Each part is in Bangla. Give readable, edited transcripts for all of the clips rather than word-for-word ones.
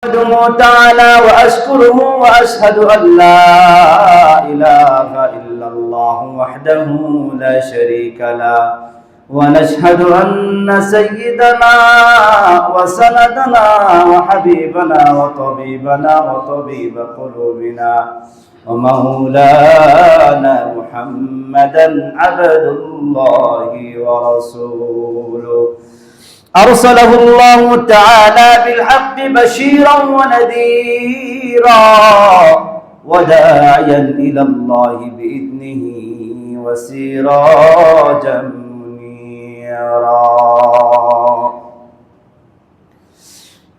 أحمده تعالى وأشكره وأشهد أن لا إله إلا الله وحده لا شريك له ونشهد أن سيدنا وسندنا وحبيبنا وطبيبنا وطبيب قلوبنا ومولانا محمدا عبد الله ورسوله أرسله الله تعالى بالحق بشيرا ونذيرا وداعيا إلى الله بإذنه وسراجا منيرا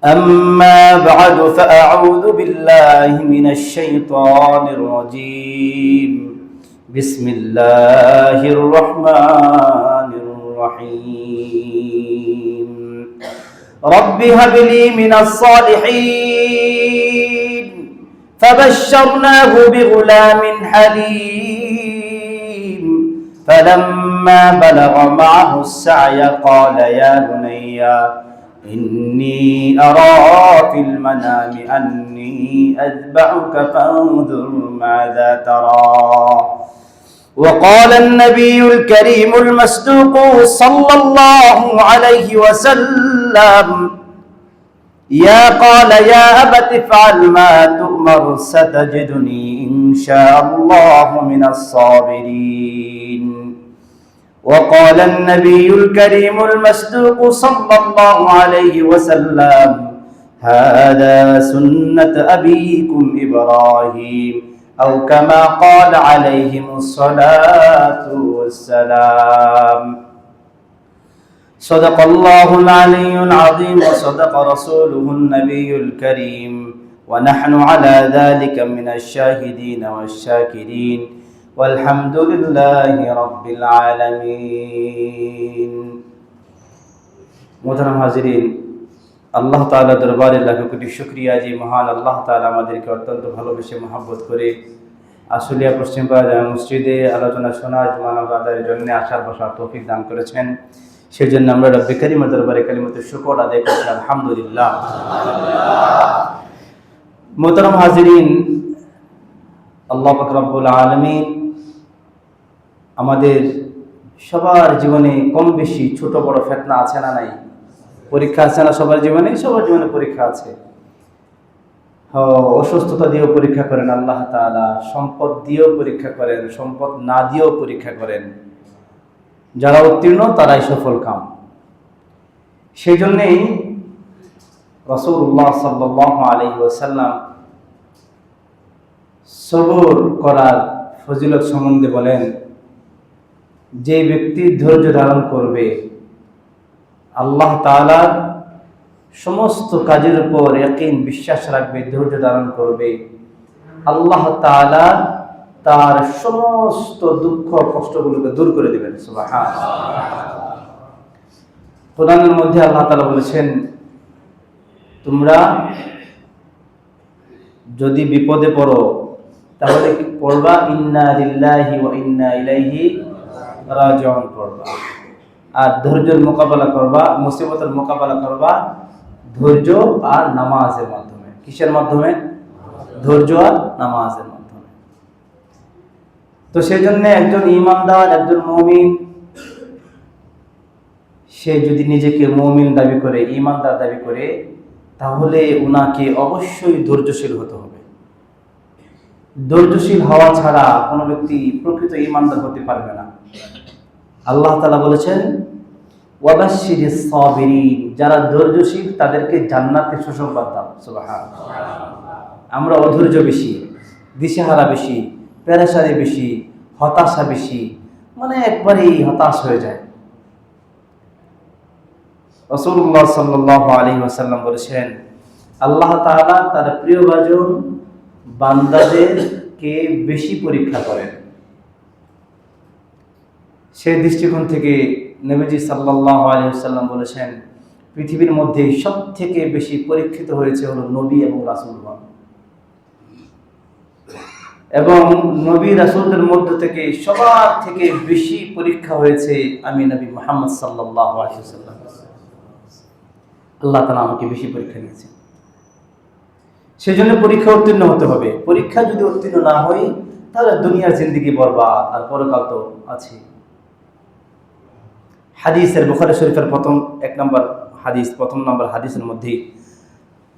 أما بعد فأعوذ بالله من الشيطان الرجيم بسم الله الرحمن الرحيم رب هب لي من الصالحين فبشرناه بغلام حليم فلما بلغ معه السعي قال يا بني إني أرى في المنام أني أذبحك فانظر ماذا ترى وقال النبي الكريم المصدوق صلى الله عليه وسلم يا أبت افعل ما تؤمر ستجدني إن شاء الله من الصابرين وقال النبي الكريم المصدوق صلى الله عليه وسلم هذا سنة أبيكم إبراهيم أو كما قال عليهم الصلاة والسلام صدق الله العلي العظيم وصدق رسوله النبي الكريم ونحن على ذلك من الشاهدين والشاكرين والحمد لله رب العالمين محترم حاضرین আল্লাহ তাআলা দরবারে লাখ কোটি শুকরিয়া যে মহান আল্লাহ তাআলা আমাদেরকে অত্যন্ত ভালোবেসে মহব্বত করে আশুলিয়া পশ্চিম পাড়া মসজিদে আলোচনা শোনার মানব আদায়ের জন্য আসার বসার তৌফিক দান করেছেন। সেজন্য আমরা রব্বে কারীমের দরবারে কালিমাতুশ শুকর আদায় করছি আলহামদুলিল্লাহ। মুহতারাম হাজিরিন, আল্লাহ পাক রব্বুল আলামিন আমাদের সবার জীবনে কম বেশি ছোট বড় ফিতনা আছে না নাই? পরীক্ষা আছে না সবার জীবনে? সবার জীবনে পরীক্ষা আছে। অসুস্থতা দিয়েও পরীক্ষা করেন আল্লাহ তাআলা, সম্পদ দিয়েও পরীক্ষা করেন, সম্পদ না দিয়েও পরীক্ষা করেন। যারা উত্তীর্ণ তারাই সফল কাম। সেই জন্যেই রাসূলুল্লাহ সাল্লাল্লাহু আলাইহি ওয়াসাল্লাম সবর করার ফজিলত সম্বন্ধে বলেন, যে ব্যক্তি ধৈর্য ধারণ করবে আল্লাহ তাআলার সমস্ত কাজের উপর ইয়াকিন বিশ্বাস রাখবে, ধৈর্য ধারণ করবে, আল্লাহ তাআলা তার সমস্ত দুঃখ কষ্টগুলোকে দূর করে দিবেন। সুবহানাল্লাহ। কোরআনের মধ্যে আল্লাহ তাআলা বলেছেন, তোমরা যদি বিপদে পড়ো তাহলে কি পড়বা? ইন্না লিল্লাহি ওয়া ইন্না ইলাইহি রাজিউন পড়বা। আর ধৈর্যের মোকাবেলা করবা, মুসিবতের মোকাবেলা করবা ধৈর্য আর নামাজের মাধ্যমে। কিসের মাধ্যমে? ধৈর্য আর নামাজের মাধ্যমে। তো সেই জন্য একজন ঈমানদার, একজন মুমিন, সে যদি নিজেকে মুমিন দাবি করে, ঈমানদার দাবি করে, তাহলে উনাকে অবশ্যই ধৈর্যশীল হতে হবে। ধৈর্যশীল হওয়া ছাড়া কোনো ব্যক্তি প্রকৃত ঈমানদার হতে পারবে না। আল্লাহ তাআলা বলেছেন ওয়াবাশশিরিস সাবিরিন, যারা ধৈর্যশীল তাদেরকে জান্নাতে সুসংবাদ দাও। সুবহানাল্লাহ। আমরা অধৈর্য বেশি, দিশেহারা বেশি, পেরেশানি বেশি, হতাশা বেশি, মানে একবারেই হতাশ হয়ে যায়। রাসূলুল্লাহ সাল্লাল্লাহু আলাইহি ওয়াসাল্লাম বলেছেন, আল্লাহ তাআলা তার প্রিয়ভাজন বান্দাদেরকে বেশি পরীক্ষা করেন। সেই দৃষ্টিকোণ থেকে নবীজি সাল্লাল্লাহু আলাইহি ওয়াসাল্লাম বলেছেন, পৃথিবীর মধ্যে সবথেকে বেশি পরীক্ষিত হয়েছে হলো নবী এবং রাসূলগণ, এবং নবী রাসূলদের মধ্য থেকে সবার থেকে বেশি পরীক্ষা হয়েছে আমি নবী মুহাম্মদ সাল্লাল্লাহু আলাইহি ওয়াসাল্লাম। আল্লাহ তাআলা আমাকে বেশি পরীক্ষা নিয়েছেন। সেজন্য পরীক্ষা উত্তীর্ণ হতে হবে। পরীক্ষা যদি উত্তীর্ণ না হই তাহলে দুনিয়ার জিন্দেগি বরবাদ, আর পরকাল তো আছে। হাদিসের বুখারী শরীফের প্রথম নম্বর হাদিসের মধ্যে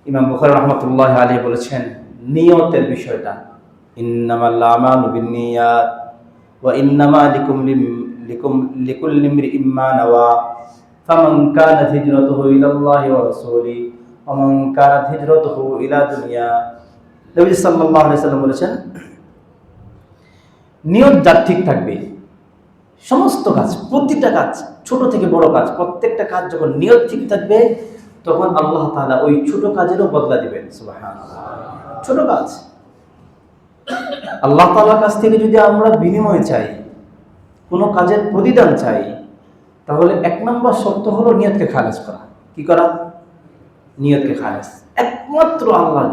ইমাম বুখারী রাহমাতুল্লাহি আলাইহি বলেছেন নিয়তের বিষয়টা, ইন্নামাল আমালু বিন্নিয়াত ওয়া ইন্নামা লিকুল্লি ইমরিইম মা নাওয়া ফামান কানাত হিজরাতুহু ইলাল্লাহি ওয়া রাসূলিহি ওয়া মান কানাত হিজরাতুহু ইলা দুনিয়া। নবী সাল্লাল্লাহু আলাইহি সাল্লাম বলেছেন নিয়ত যার ঠিক থাকবে, সমস্ত কাজ, প্রতিটা কাজ, ছোট থেকে বড় কাজ, প্রত্যেকটা কাজ যখন নিয়ত ঠিক থাকবে তখন আল্লাহ তাআলা ওই ছোট কাজেরও বদলা দিবেন। সুবহানাল্লাহ। ছোট কাজ আল্লাহ তাআলার কাছ থেকে যদি আমরা বিনিময় চাই, কোনো কাজের প্রতিদান চাই, তাহলে 1 নম্বর শর্ত হলো নিয়তকে খালেস করা। কি করা? নিয়তকে খালেস একমাত্র আল্লাহর